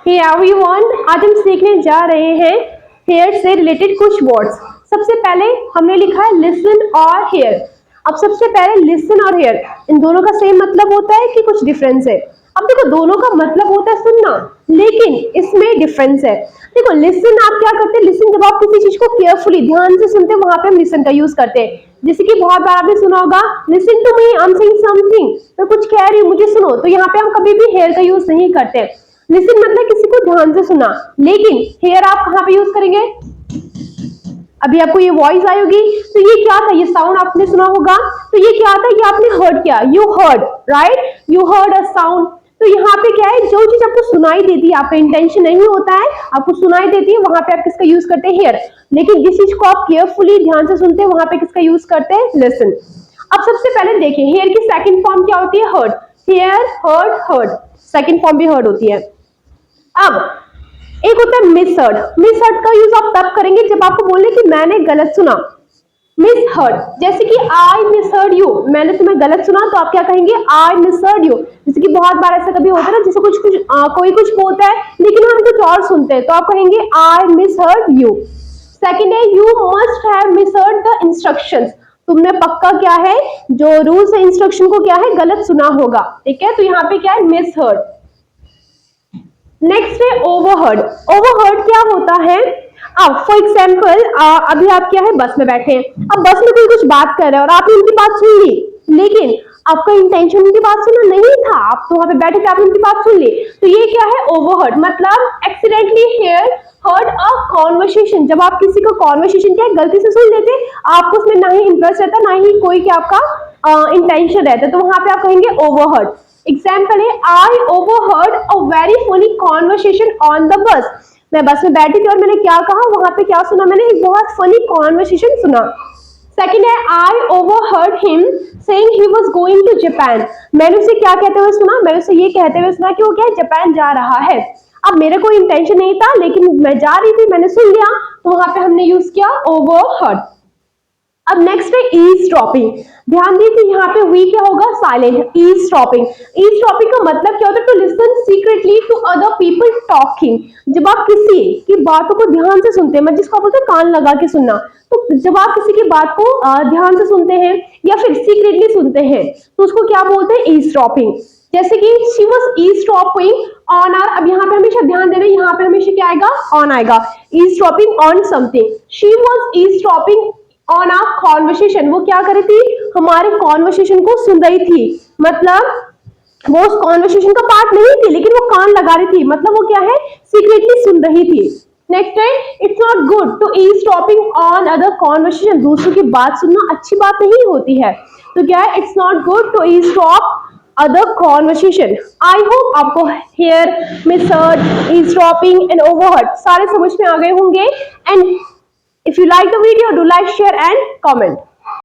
Hey everyone, आज हम सीखने जा रहे हैं हेयर से रिलेटेड कुछ वर्ड्स। सबसे पहले हमने लिखा है लिसन और हेयर। अब सबसे पहले लिसन और हेयर, इन दोनों का सेम मतलब होता है कि कुछ डिफरेंस है? अब देखो, दोनों का मतलब होता है सुनना, लेकिन इसमें डिफरेंस है। देखो, लिसन आप क्या करते हैं, लिसन जब आप किसी चीज को केयरफुली ध्यान से सुनते हैं, वहां पे हम लिसन का यूज करते हैं। जैसे कि बहुत बार आपने सुना होगा, listen to me, I am saying something, मैं कुछ कह रही हूँ, मुझे सुनो। तो यहाँ पे हम कभी भी हेयर का यूज नहीं करते। लिसन मतलब किसी को ध्यान से सुना, लेकिन हेयर आप कहाँ पे यूज करेंगे? अभी आपको ये वॉइस आई होगी, तो ये क्या था, ये साउंड आपने सुना होगा, तो ये क्या था, ये आपने हर्ड किया, you heard, right, you heard a sound. तो यहाँ पे क्या है, जो चीज आपको सुनाई देती है, आपका इंटेंशन नहीं होता है, आपको सुनाई देती है, वहां पे आप किसका यूज करते हैं? हेयर। लेकिन जिस चीज को आप केयरफुली ध्यान से सुनते हैं, वहां पे किसका यूज करते हैं? लिसन। अब सबसे पहले देखिए, हेयर की सेकंड फॉर्म क्या होती है? Heard. Hear, heard, heard, second form भी हर्ड होती है। अब एक होता है मिस हर्ड। मिस हर्ड का यूज आप तब करेंगे जब आपको बोले कि मैंने गलत सुना। मिस हर्ड, जैसे कि आई मिस हर्ड यू, मैंने तुम्हें गलत सुना, तो आप क्या कहेंगे? I misheard you. जैसे कि बहुत बार ऐसा कभी होता है ना, जैसे कोई कुछ बोलता है लेकिन हम कुछ और सुनते हैं, तो आप कहेंगे I misheard you. Second है, you must have misheard the instructions, तुमने पक्का क्या है, जो रूल्स है, इंस्ट्रक्शन को क्या है, गलत सुना होगा। ठीक है, तो यहाँ पे क्या है? Miss heard. नेक्स्ट है ओवरहर्ड। ओवरहर्ड क्या होता है? अब फॉर एग्जाम्पल, अभी आप क्या है, बस में बैठे हैं, अब बस में कोई कुछ बात कर रहा है और आपने उनकी बात सुन ली, लेकिन आपका इंटेंशन उनकी बात सुनना नहीं था, आप तो वहां पे बैठे थे, आपने उनकी बात सुन ली, तो ये क्या है? ओवरहर्ड। मतलब accidentally hear heard a conversation, जब आप किसी को कॉन्वर्सेशन क्या है, गलती से सुन लेते, आपको उसमें ना ही इंटरेस्ट रहता, ना ही कोई क्या आपका इंटेंशन रहता, तो वहां पे आप कहेंगे ओवरहर्ड। एग्जाम्पल है, I overheard a very funny conversation on the bus, मैं बस में बैठी थी और मैंने क्या कहा, वहां पे क्या सुना मैंने? एक बहुत फनी कॉन्वर्सेशन सुना। सेकेंड है, I overheard him saying he was going to Japan, मैंने उसे क्या कहते हुए सुना? मैंने उसे ये कहते हुए सुना कि वो क्या है, जापान जा रहा है। अब मेरे कोई इंटेंशन नहीं था, लेकिन मैं जा रही थी, मैंने सुन लिया, तो वहां पे हमने यूज किया ओवरहर्ड। अब नेक्स्ट है ईज़-ड्रॉपिंग। ध्यान दीजिए, यहाँ पे वी क्या होगा? साइलेंट। ईज़-ड्रॉपिंग, ईज़-ड्रॉपिंग का मतलब क्या होता है? To listen secretly to other people talking, जब आप किसी की बातों को ध्यान से सुनते हैं, मतलब जिसको आप बोलते हैं कान लगा के सुनना, तो जब आप किसी की बात को ध्यान से सुनते हैं या फिर सीक्रेटली सुनते हैं, तो उसको क्या बोलते हैं? ईज़-ड्रॉपिंग। जैसे कि she was eavesdropping on our, अब यहाँ पे हमेशा ध्यान देना, यहाँ पे हमेशा क्या आएगा? ऑन आएगा। Eavesdropping on something, she was eavesdropping on our conversation, वो क्या कर रही थी? हमारे कॉन्वर्सेशन को सुन रही थी, मतलब वो उस कॉन्वर्सेशन का पार्ट नहीं थी, लेकिन वो कान लगा रही थी, मतलब वो क्या है? सीक्रेटली सुन रही थी। नेक्स्ट है, it's not good to eavesdropping on other conversation, दूसरों की बात सुनना अच्छी बात नहीं होती है, तो क्या है? It's not good to eavesdrop other conversation. I hope आपको hear, misheard, eavesdropping and overheard सारे समझ में आ गए होंगे। And if you like the video, do like, share and comment.